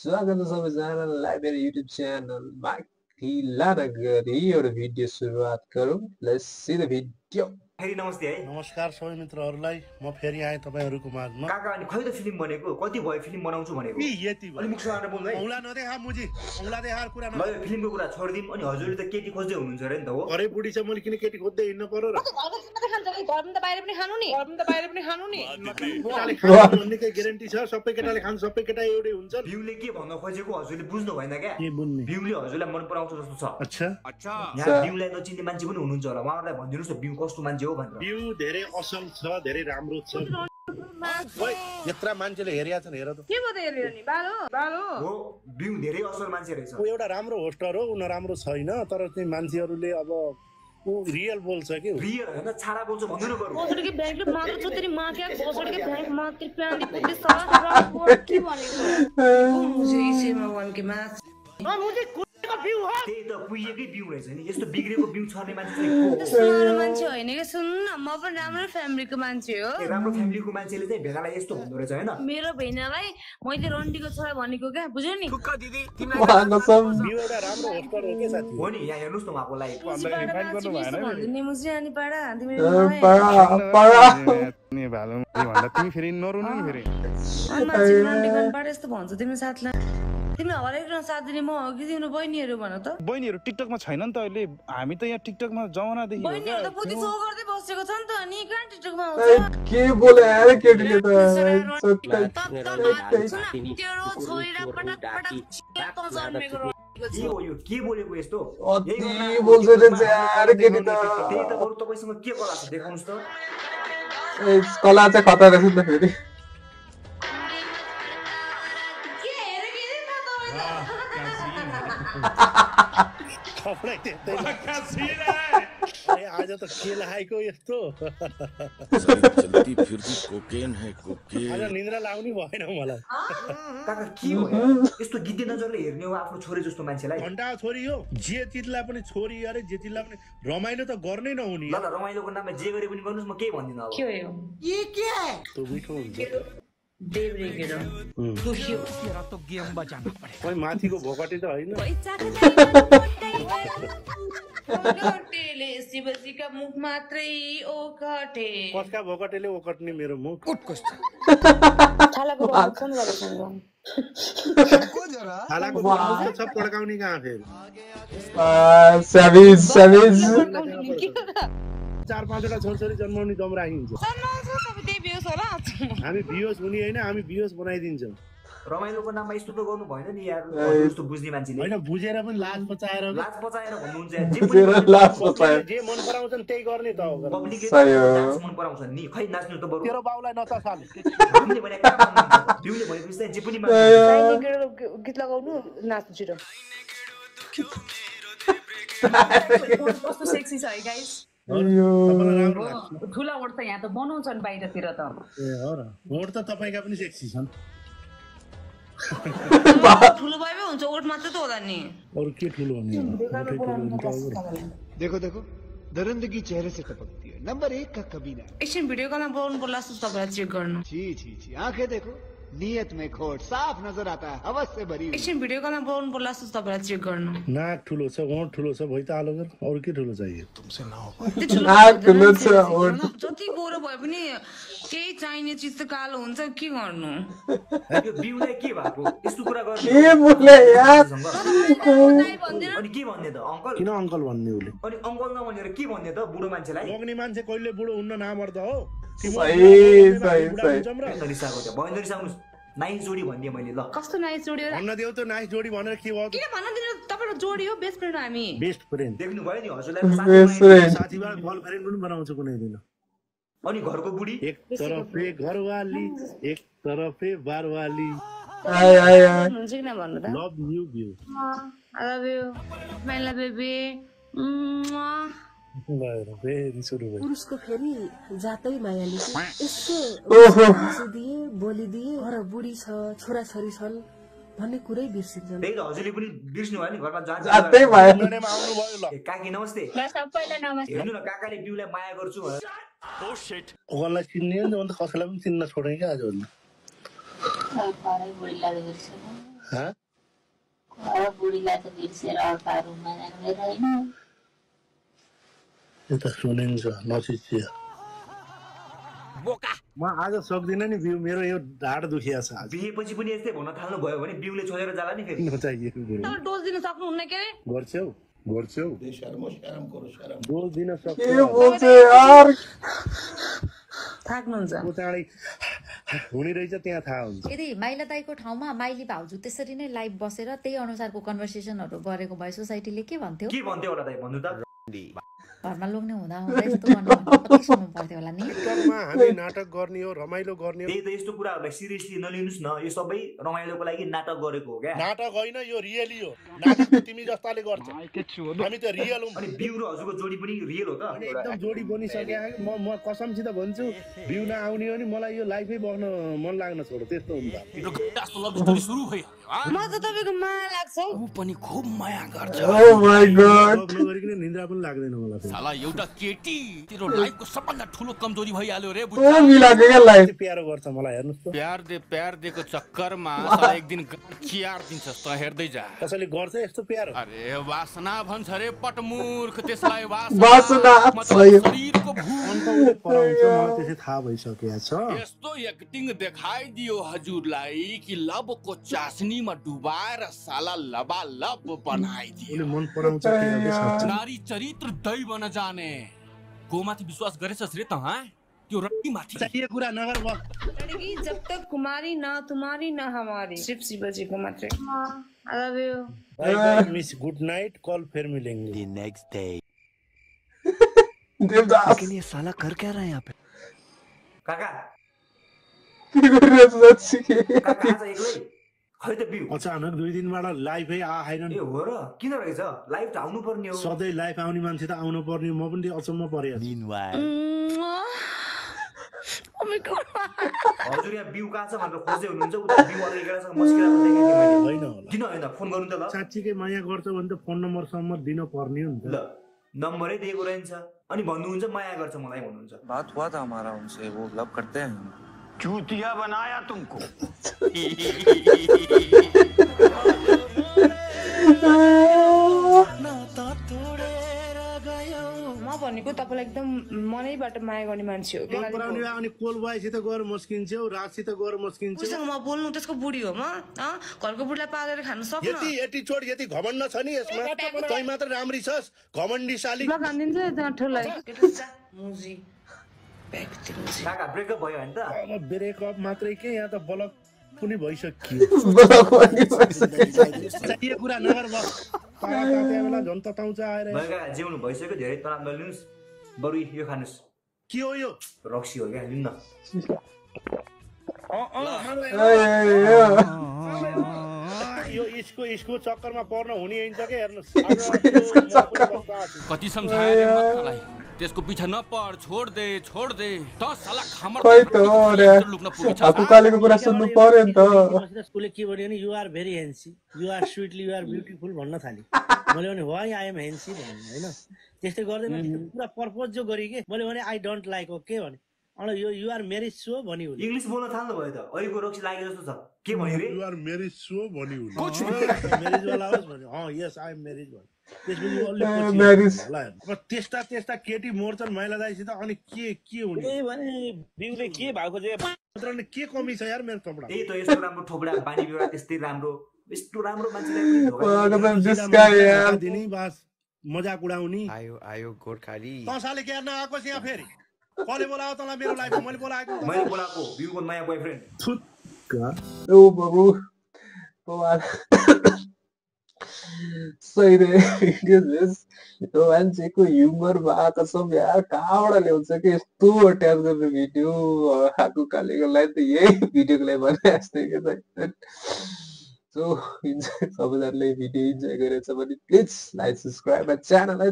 स्वागत छ सबैजनालाई मेरो युट्युब च्यानलमा ढिला नगरी एउटा भिडियो सुरुवात गरौँ। Let's see the video. फेरि नमस्ते है। नमस्कार सबै मित्रहरूलाई, म फेरि आएँ तपाईहरुको माझमा। काका अनि खै त फिल्म बनेको, कति भयो फिल्म बनाउँछु भनेको? यति भयो। अलि मुख सराएर बोल्नु है। औला नदेखा मुजी, औला देखार कुरा न। ल यो फिल्मको कुरा छोड्दिम। अनि हजुरले त केटी खोज्दै हुनुहुन्छ रे नि त हो? अरे बुढी छ, मैले किन केटी खोज्दै हिँड्नु पर्यो र? घरमा त बाहिर पनि खानु नि। केटाले खानु भन्ने के ग्यारेन्टी छ? सबै केटाले खान्छ, सबै केटा एउटै हुन्छ। भ्यूले के भन्न खोजेको हजुरले बुझ्नु भएन क्या? के बुझ्ने? भ्यूले हजुरलाई मन पराउँछ जस्तो छ। अच्छा यहाँ भ्यूलाई नचिन्ने मान्छे पनि हुनुहुन्छ होला, उहाँहरूलाई भनिदिनुस् न भ्यू कस्तो मान्छे हो भनेर। भ्यू धेरै असल छ, धेरै राम्रो छ। ओइ यत्रा मान्छेले हेरेका छन्, हेर त। के भयो त हेर्यो नि? बालो हो, भ्यू धेरै असल मान्छे रहेछ। ऊ एउटा राम्रो होस्टर हो, उ नराम्रो छैन, तर चाहिँ मान्छेहरूले अब ऊ रियल बोल्छ के? रियल हैन, छाडा बोल्छ भन्नु न बरु। के ब्याङ्कले मात्र छ तेरी माँ क्या भोसडी के ब्याङ्क मात्र प्यान्डी पुलिस सर वर्ड के भनेको मुझे इसे भगवान के मास मुझे कुटेको भ्यू हो। त्यही त पुइएकै भ्यू रहेछ नि। यस्तो बिग्रेको भ्यू छर्ने मान्छे चाहिँ को हो? सानो मान्छे होइन के? सुन न, म पनि राम्रो फ्यामिलीको मान्छे हो। राम्रो फ्यामिलीको मान्छेले चाहिँ भेनालाई यस्तो हुँदो रहेछ हैन? मेरो भेनालाई मैले रन्डीको छोरा भनेको क्या, बुझ्यौ नि? भ्यू एउटा राम्रो होस्टर हो के साथी? हो नि, यहाँ हेर्नुस् न उहाँको लागि। भन्दिने मुझे अनि पाडा तिमी नि भालो भन्दा तिमी फेरि नरुनु नि फेरि। मान्छे रन्डीको पाडा यस्तो भन्छ तिमी साथलाई। तिमी हरेक साथ दिने म हो कि तिम्रो बहिनीहरू भन त? बहिनीहरू टिकटकमा छैन नि त अहिले। हामी त यहाँ टिकटकमा जमानादेखि हो बहिनीहरू क्या। त बुद्धि सो गर्दै बसेको छ नि त, अनि कहाँ टिकटकमा आउँछ? के बोले यार केटीले त तेरो छोरीरा पटक पटक त जन्मेको के हो यो? के बोलेको यस्तो? अति बोल्छ रे यार केटी त। त्यही त बरु तपाईसँग के कला छ देखाउनुस् त। कला चाहिँ खतरा रहेछ नि त फेरि। अरे आज त के लगाएको यस्तो? चलती फिरती कोकेन है कोकेन। आज निन्द्रा लाग्नु भएन मलाई। काका के हो? यस्तो गिद्धे नजरले हेर्ने हो आफ्नो छोरी जस्तो मान्छेलाई? घण्टा छोरी हो, जे चिजलाई पनि छोरी अरे जे चिजलाई पनि रमाइलो त गर्नै नहुने। ल रमाइलोको नाममा जे गरे पनि गर्नुस्, म केही भन्दिनँ अब। के हो यो? ये क्या है? त्यो मिठो हुन्छ। देब्रे केरो दुख्यो तेरा तो गेम बजाना पड़ेगा। कोही माथिको भोकटी त होइन। ओकटेले शिवजीका मुख मात्रै ओकटे। कसका भोकटेले ओकट्ने मेरो मुख? छालाको बात फोन गरेको छैन। छालाको मुख छ, पड्काउने कहाँ फेरि? सविज 4-5 वटा छोरछोरी जन्माउने दम राखिन्छ। हामी बियोस हुने होइन, हामी बियोस बनाइदिन्छौँ। रमाइलोको नाममा यस्तो त गर्नु भएन नि यार। यस्तो बुझ्ने मान्छेले होइन, बुझेर पनि लाज बचाएर भन्नुहुन्छ। जे मन पराउँछन् त्यही गर्ने त हो। पब्लिकले डान्स मन पराउँछन् नि, खै नाच्नु त बरु। तेरो बाउलाई नचसाल। हामीले भने भ्यूले भनेको जस्तै जे पनि गीत लगाउनु नाच्नु छिटो। कस्तो सेक्सी छ है गाइस। ठुला ओठ त यहाँ त बनाउँछन् बाहिरतिर त। ए हो र, ओठ त तपाईँका पनि सेक्सी छन्। ठुलो भए हुन्छ, ओठ मात्र त होला नि। अरू के ठुलो हुने? देखो देखो दरिंदगी चेहरे से टपकती है। नंबर 1 का कबीना। एकछिन भिडियो कलमा बनाउनु पर्ला जस्तो तपाईँलाई चेक गर्नु। छी आंखें देखो, नियत में खोट साफ नजर आता है, हवस से भरी हुई। एकछिन भिडियो कलमा बनाउनु पर्ला जस्तो तपाईँलाई चेक गर्नु। नाक ठुलो छ, ओठ ठुलो छ, भइ त आलो गर। अरू के ठुलो चाहियो? तुमसे ना हो। जति गोरो भए पनि केही चाहिने चिज त कालो हुन्छ, के गर्नु? यो भ्यूलाई के भएको? यस्तो कुरा गर्ने के बोले यार? अनि के भन्ने त अङ्कल? किन अङ्कल भन्ने उले? अनि अङ्कल नभनेर के भन्ने त बुढो मान्छेलाई? लोग्ने मान्छे कहिले बुढो हुन्न नामर्द हो। सही रिसाएको थियो भयो, रिसाउनुस्। नाइस जोडी भनिदिएँ मैले। ल कस्तो नाइस जोडी हो? भन्न देऊ त, नाइस जोडी भनेर के भयो? किन भन्न दिनु? तपाईको जोडी हो, बेस्ट फ्रेन्ड हामी। बेस्ट फ्रेन्ड देख्नु भयो नि हजुरलाई साथीभाइ गर्लफ्रेन्ड पनि बनाउँछ कुनै दिन। अनि घरको बुढी एक तरफे घरवाली, एक तरफे बारवाली। हुन्छ कि नभन्नु त? लभ यु भ्यू। I love you my love baby. फेरि सुरु भयो। पुरुषको फेरि जातै मायाले यसो दिए बोलिदिए, घर बुढी छ, छोराछोरी छन् भन्ने कुरै बिर्सिन्छन्। त्यही त हजुरले पनि बिर्स्नु भयो नि, घरमा जान्छ। काकी नमस्ते। हेर्नु न, काकाले बिउलाई माया गर्छु भनेर। कसलाई चिन्ने नि त, कसैलाई पनि चिन्न छोडेँ क्या आजभोलि। बुढीलाई त बिर्सेर अर्का रुममा जाने होइन यता सुनिन्छ नचिचिया म आज सक्दिनँ नि बिउ मेरो यो ढाड दुखिया छ आज बिहेपछि पनि यस्तै भन्न थाल्नु भयो भने बिउले छोडेर जाला नि फेरि नचाहिएको कुरो डोज दिन सक्नुहुन्न के गर्छौ डोज दिन सक्छ के बोल्छ यार थाक्नुहुन्छ को चाँडै हुने रहेछ त्यहाँ थाहा हुन्छ यदि माइला दाइको ठाउँमा माइली भाउजू त्यसरी नै लाइभ बसेर त्यही अनुसारको कन्भर्सेसनहरू गरेको भए सोसाइटीले के भन्थ्यो होला दाइ भन्नु त घरमा लोग्ने हुँदा हुँदा यस्तो गर्नु कति सुन्नु पर्थ्यो होला नि टिकटकमा हामी नाटक गर्ने हो रमाइलो गर्ने हो त्यही त यस्तो कुराहरूलाई सिरियसली नलिनुस् न यो सबै रमाइलोको लागि नाटक गरेको हो क्या नाटक होइन यो रियली हो नाटक त तिमी जस्ताले गर्छ हामी त रियल हौ अनि बिउ र हजुरको जोडी पनि रियल हो त एकदम जोडी बनिसके म कसमसित भन्छु बिउ नआउने हो नि मलाई यो लाइफै बस्न मन लाग्न छोड्यो त्यस्तो हुन्छ म त तपाईको माया लाग्छ उ पनि खूब माया गर्छ ओ माय गॉड नगरिकन निन्द्रा पनि लाग्दैन मलाई साला एउटा केटी तेरो लाइफको सबभन्दा ठुलो कमजोरी भइहाल्यो रे ओ मिलाको के लाइफ प्यारो गर्छ मलाई हेर्नुस् त प्यार देको चक्करमा साला एक दिन चियार दिन्छस् त हेर्दै जा कसैले गर्छ यस्तो प्यारो अरे वासना भन्छ रे पटमूर्ख त्यसलाई वासना शरीरको अन्तले पराउँछ मलाई त्यसै थाहा भइसकेको छ यस्तो एक्टिङ देखाइदियो हजुरलाई कि लबको चासनीमा डुबाएर साला लबालब बनाइदियो मन पराउँछ नारी चरित्र दैव नजाने गोमाथि विश्वास गरेछस् रे त त्यो रक्की माथि चाहिए कुरा नगर बस लड़की जब तक कुमारी ना तुम्हारी ना हमारी सिर्फ सी बजे को मात्र I love you bye miss good night कल फिर मिलेंगे द नेक्स्ट डे देवदास लेकिन ये साला कर क्या रहा है यहाँ पे काका के गरिरहेछ जति काका आज एक्लै खै त बिउ अचानक 2 दिनबाट लाइफै आएन ए हो र किन रहेछ लाइभ त आउनु पर्ने हो सधैँ लाइफ आउने मान्छे त आउनु पर्ने म पनि अचम्म परेँ हजुर यहाँ बिउ कहाँ छ भनेर खोज्दै हुनुहुन्छ उता बिउ अरू एकैसँग मस्किरा भन्दै थिएँ मैले होइन होला किन होइन फोन गर्नु त ल साच्चीकै माया गर्छ भने त फोन नम्बरसम्म दिन पर्ने हो नि ल नम्बरै दिएको रहन्छ अनि भन्नुहुन्छ माया गर्छ मलाई भन्नुहुन्छ बात हुआ था हमारा उनसे वो लव करते हैं चूतिया बनाया तुमको म भनेको तपाईलाई एकदम मनैबाट माया गर्ने मान्छे हो अनि कोल बाइसित गएर मस्किन्छौ रातसित गएर मस्किन्छौ उसँग म बोल्नु त्यसको बुढी हो म घरको बुढीलाई पालेर खान सक्नु यति चोट यति घमण्ड छ नि यसमा तै मात्र राम्री छस् घमण्डीशाली म खान्दिन्छ त्यहाँ ठुलै मुजी काका ब्रेकअप भयो हैन त अब ब्रेकअप मात्रै के यहाँ त बलक पनि भइसक्यो यो कुरा नगर बस पाटा बेला झन् तताउँछ आएर काका जिउनु भइसक्यो धेरै तनाव नलिनुस् बरु यो खानुस् के हो यो रक्सी हो क्या लिनु न यो इसको चक्करमा पर्न हुने हैन के हेर्नुस् कति सम्झाए रे मतलाई त्यसको पिछा नपढ छोड दे त साला खमर खै त रे आफुकालेको कुरा सुन्नु पर्यो नि त उसले के भन्यो नि you are very handsome you are sweetly you are beautiful भन्न थाले मैले भने व्हाई आई एम हेन्सी भन्नु हैन त्यस्तै गर्दैन पुरा पर्पज जो गरे के मैले भने आई डोन्ट लाइक ओके भने अनि यो यु आर म्यारिज सो भन्यो इंग्लिश बोल्न थाल्नु भयो त अहिलेको रक्सी लागे जस्तो छ के भन्यो रे यु आर म्यारिज सो भन्यो म्यारिज वाला होस् भन्यो यस आई एम म्यारिज भन्यो त्यसपछि अब त्यस्ता केटी मोर्छन् महिला दाइसित अनि के हुने ए भने बिउले के भएको चाहिँ मात्रले के कमी छ यार मेरो थोपडा त्यही त यस्तो राम्रो थोपडा बानी बेहोरा त्यस्तै राम्रो यस्तो राम्रो मान्छेलाई दिनै बास मजाक उडाउने आयो गोर्खाली तँसाले के गर्न आएको छ यहाँ फेरि कसले बोलायो तँलाई मेरो लाइफमा मैले बोलाएको बिउको नयाँ बोयफ्रेन्ड ओ बाबु सही रे यो मान्छेको ह्युमर भए कसम यार कहाँबाट ल्याउँछ कि यस्तो अट्याच गर्ने भिडियो आएको कालेको लागि त यही भिडियोको लागि भने जस्तै के सो सबैजनाले भिडियो इन्जोय गरेछ भने please like subscribe my channel